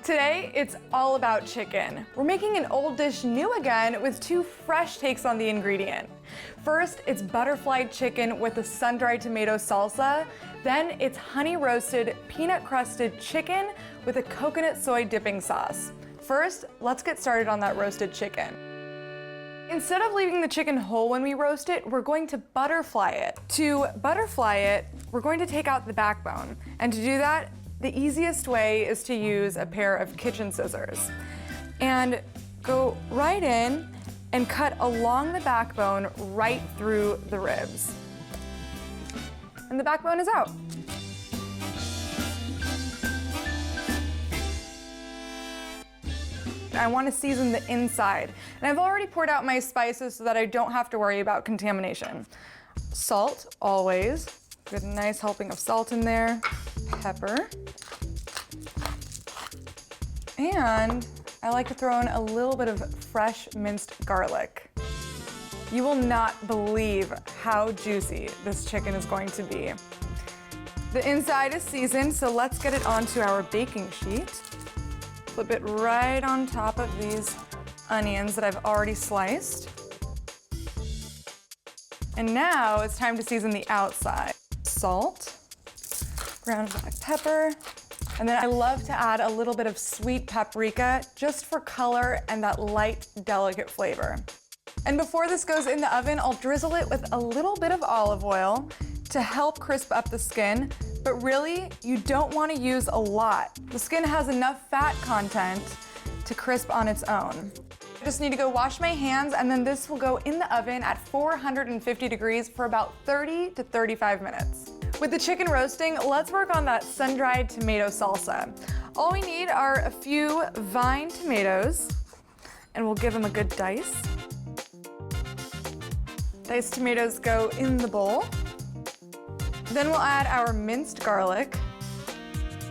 Today, it's all about chicken. We're making an old dish new again with two fresh takes on the ingredient. First, it's butterflied chicken with a sun-dried tomato salsa. Then it's honey-roasted, peanut-crusted chicken with a coconut-soy dipping sauce. First, let's get started on that roasted chicken. Instead of leaving the chicken whole when we roast it, we're going to butterfly it. To butterfly it, we're going to take out the backbone. And to do that, the easiest way is to use a pair of kitchen scissors. And go right in and cut along the backbone right through the ribs. And the backbone is out. I want to season the inside. And I've already poured out my spices so that I don't have to worry about contamination. Salt, always. Get a nice helping of salt in there. Pepper. And I like to throw in a little bit of fresh minced garlic. You will not believe how juicy this chicken is going to be. The inside is seasoned, so let's get it onto our baking sheet. Flip it right on top of these onions that I've already sliced. And now it's time to season the outside. Salt, ground black pepper, and then I love to add a little bit of sweet paprika just for color and that light, delicate flavor. And before this goes in the oven, I'll drizzle it with a little bit of olive oil to help crisp up the skin, but really, you don't want to use a lot. The skin has enough fat content to crisp on its own. I just need to go wash my hands, and then this will go in the oven at 450 degrees for about 30 to 35 minutes. With the chicken roasting, let's work on that sun-dried tomato salsa. All we need are a few vine tomatoes, and we'll give them a good dice. Diced tomatoes go in the bowl. Then we'll add our minced garlic,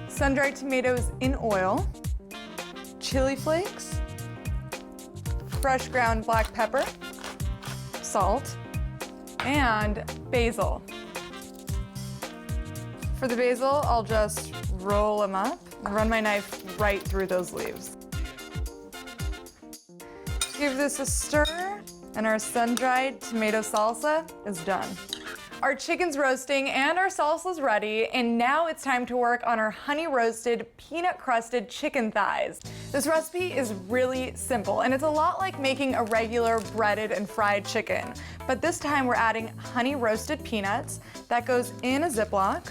sun-dried tomatoes in oil, chili flakes, fresh ground black pepper, salt, and basil. For the basil, I'll just roll them up and run my knife right through those leaves. Give this a stir, and our sun-dried tomato salsa is done. Our chicken's roasting and our salsa's ready, and now it's time to work on our honey-roasted, peanut-crusted chicken thighs. This recipe is really simple, and it's a lot like making a regular breaded and fried chicken, but this time we're adding honey-roasted peanuts. That goes in a Ziploc.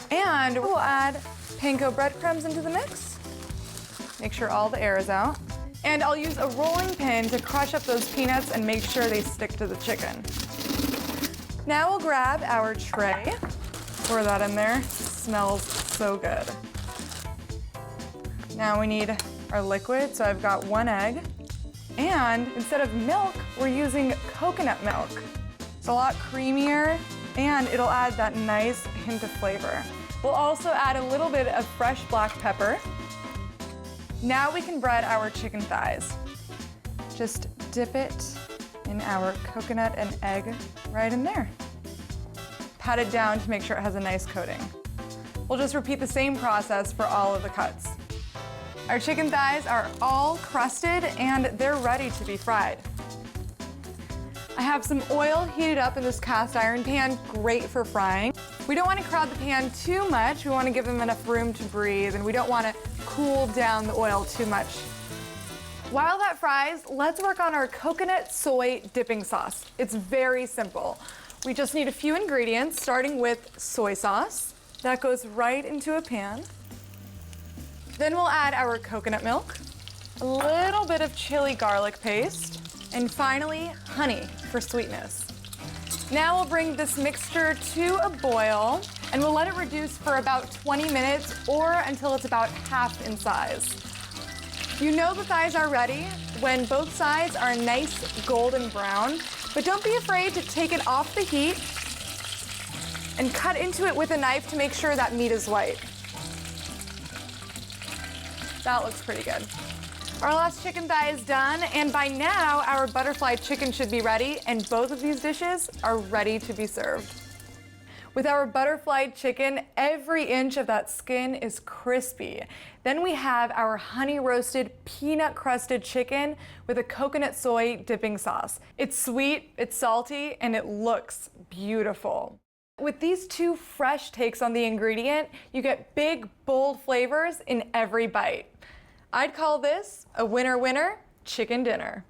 And we'll add panko breadcrumbs into the mix. Make sure all the air is out. And I'll use a rolling pin to crush up those peanuts and make sure they stick to the chicken. Now we'll grab our tray, pour that in there. It smells so good. Now we need our liquid, so I've got 1 egg. And instead of milk, we're using coconut milk. It's a lot creamier, and it'll add that nice hint of flavor. We'll also add a little bit of fresh black pepper. Now we can bread our chicken thighs. Just dip it in our coconut and egg right in there. Pat it down to make sure it has a nice coating. We'll just repeat the same process for all of the cuts. Our chicken thighs are all crusted and they're ready to be fried. I have some oil heated up in this cast iron pan, great for frying. We don't want to crowd the pan too much. We want to give them enough room to breathe, and we don't want to cool down the oil too much. While that fries, let's work on our coconut-soy dipping sauce. It's very simple. We just need a few ingredients, starting with soy sauce. That goes right into a pan. Then we'll add our coconut milk, a little bit of chili garlic paste, and finally, honey for sweetness. Now we'll bring this mixture to a boil, and we'll let it reduce for about 20 minutes or until it's about half in size. You know the thighs are ready when both sides are nice golden brown, but don't be afraid to take it off the heat and cut into it with a knife to make sure that meat is white. That looks pretty good. Our last chicken thigh is done, and by now our butterfly chicken should be ready, and both of these dishes are ready to be served. With our butterfly chicken, every inch of that skin is crispy. Then we have our honey roasted peanut crusted chicken with a coconut soy dipping sauce. It's sweet, it's salty, and it looks beautiful. With these two fresh takes on the ingredient, you get big, bold flavors in every bite. I'd call this a winner-winner chicken dinner.